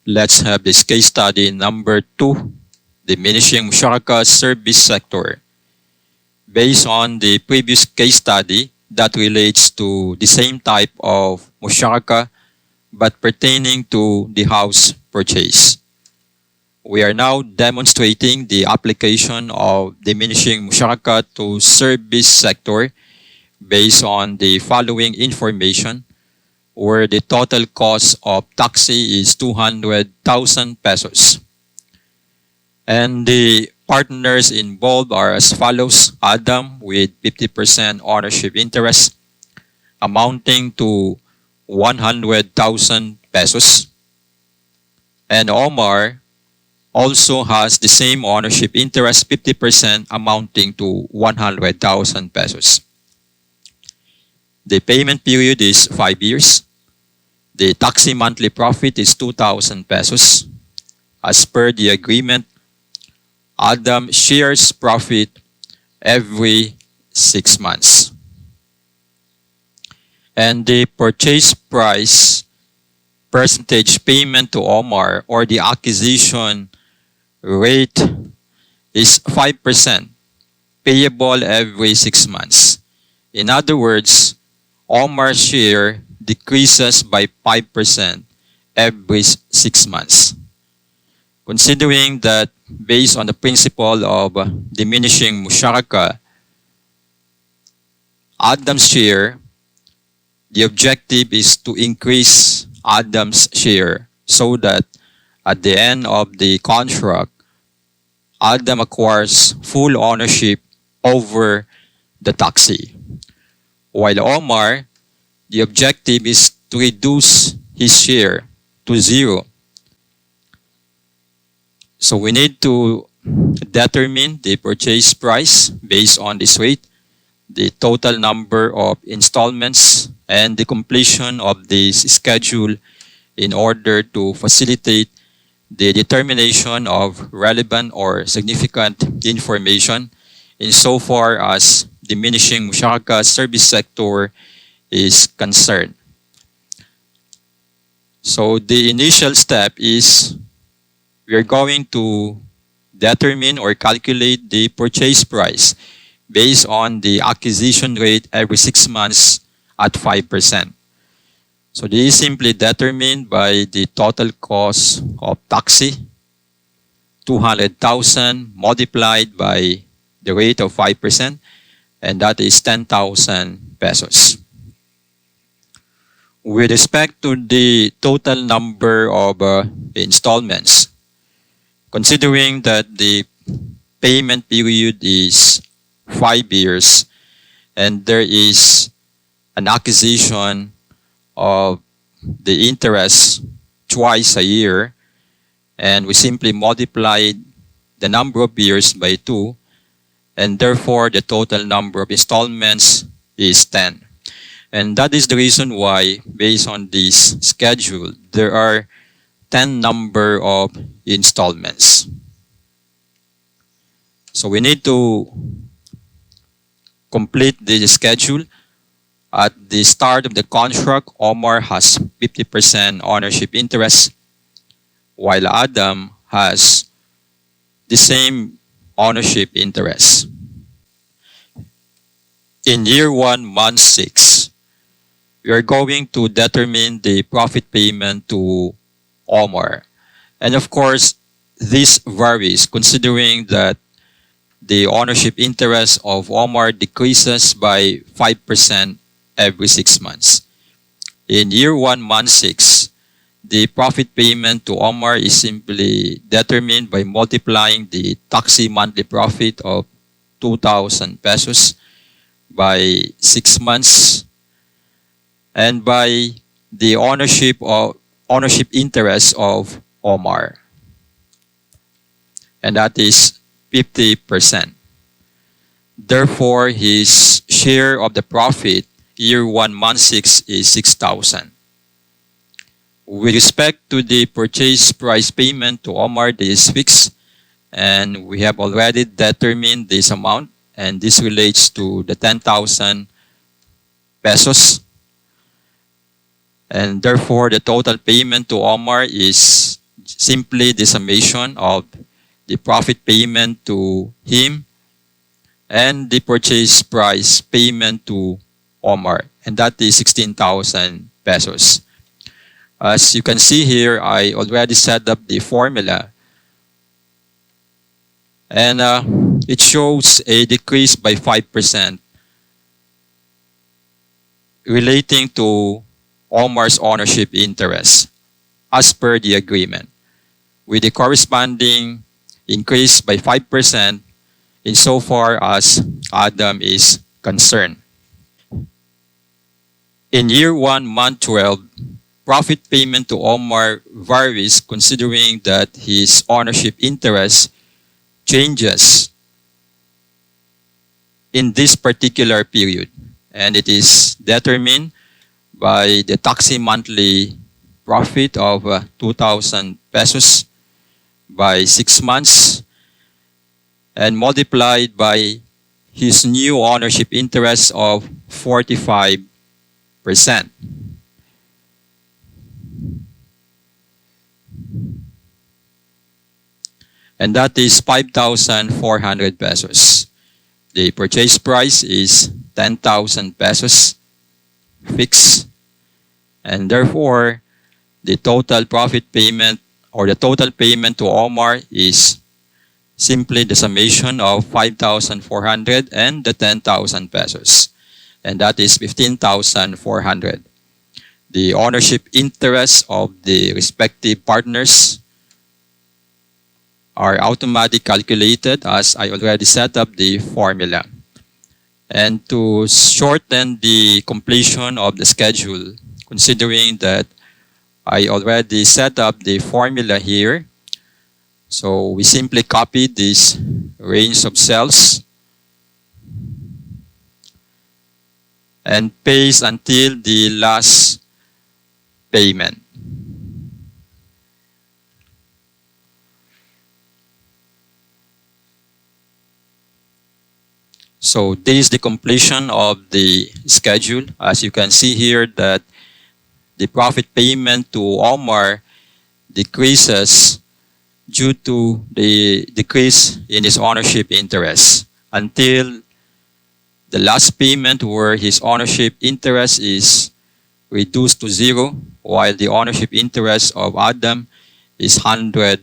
Let's have this case study number 2, diminishing Musharakah service sector. Based on the previous case study that relates to the same type of Musharakah but pertaining to the house purchase. We are now demonstrating the application of diminishing Musharakah to service sector based on the following information, where the total cost of taxi is 200,000 pesos. And the partners involved are as follows: Adam with 50% ownership interest amounting to 100,000 pesos. And Omar also has the same ownership interest, 50% amounting to 100,000 pesos. The payment period is 5 years. The taxi monthly profit is 2,000 pesos. As per the agreement, Adam shares profit every 6 months. And the purchase price percentage payment to Omar, or the acquisition rate, is 5%, payable every 6 months. In other words, Omar's share decreases by 5% every 6 months. Considering that based on the principle of diminishing Musharakah, Adam's share, the objective is to increase Adam's share so that at the end of the contract, Adam acquires full ownership over the taxi. While Omar, the objective is to reduce his share to 0. So we need to determine the purchase price based on this rate, the total number of installments, and the completion of this schedule in order to facilitate the determination of relevant or significant information insofar as diminishing Musharakah service sector is concerned. So the initial step is we are going to determine or calculate the purchase price based on the acquisition rate every 6 months at 5%. So this is simply determined by the total cost of taxi, 200,000 multiplied by the rate of 5%, and that is 10,000 pesos. With respect to the total number of installments, considering that the payment period is 5 years and there is an acquisition of the interest twice a year, and we simply multiply the number of years by 2, and therefore the total number of installments is 10. And that is the reason why, based on this schedule, there are 10 number of installments. So we need to complete the schedule. At the start of the contract, Omar has 50% ownership interest, while Adam has the same ownership interest. In year 1, month 6, we are going to determine the profit payment to Omar. And of course, this varies considering that the ownership interest of Omar decreases by 5% every 6 months. In year 1, month 6, the profit payment to Omar is simply determined by multiplying the taxi monthly profit of 2,000 pesos by 6 months and by the ownership interest of Omar, and that is 50%. Therefore, his share of the profit year 1, month 6 is 6,000. With respect to the purchase price payment to Omar, this is fixed, and we have already determined this amount, and this relates to the 10,000 pesos. And therefore, the total payment to Omar is simply the summation of the profit payment to him and the purchase price payment to Omar, and that is 16,000 pesos. As you can see here, I already set up the formula, and it shows a decrease by 5% relating to Omar's ownership interest as per the agreement, with the corresponding increase by 5% insofar as Adam is concerned. In year 1, month 12, profit payment to Omar varies considering that his ownership interest changes in this particular period, and it is determined by the taxi monthly profit of 2,000 pesos by 6 months and multiplied by his new ownership interest of 45%. And that is 5,400 pesos. The purchase price is 10,000 pesos fixed, and therefore the total profit payment or the total payment to Omar is simply the summation of 5,400 and the 10,000 pesos, and that is 15,400. The ownership interests of the respective partners are automatically calculated as I already set up the formula. And to shorten the completion of the schedule, considering that I already set up the formula here, so we simply copy this range of cells and paste until the last payment. So this is the completion of the schedule. As you can see here that the profit payment to Omar decreases due to the decrease in his ownership interest until the last payment where his ownership interest is reduced to 0, while the ownership interest of Adam is 100%.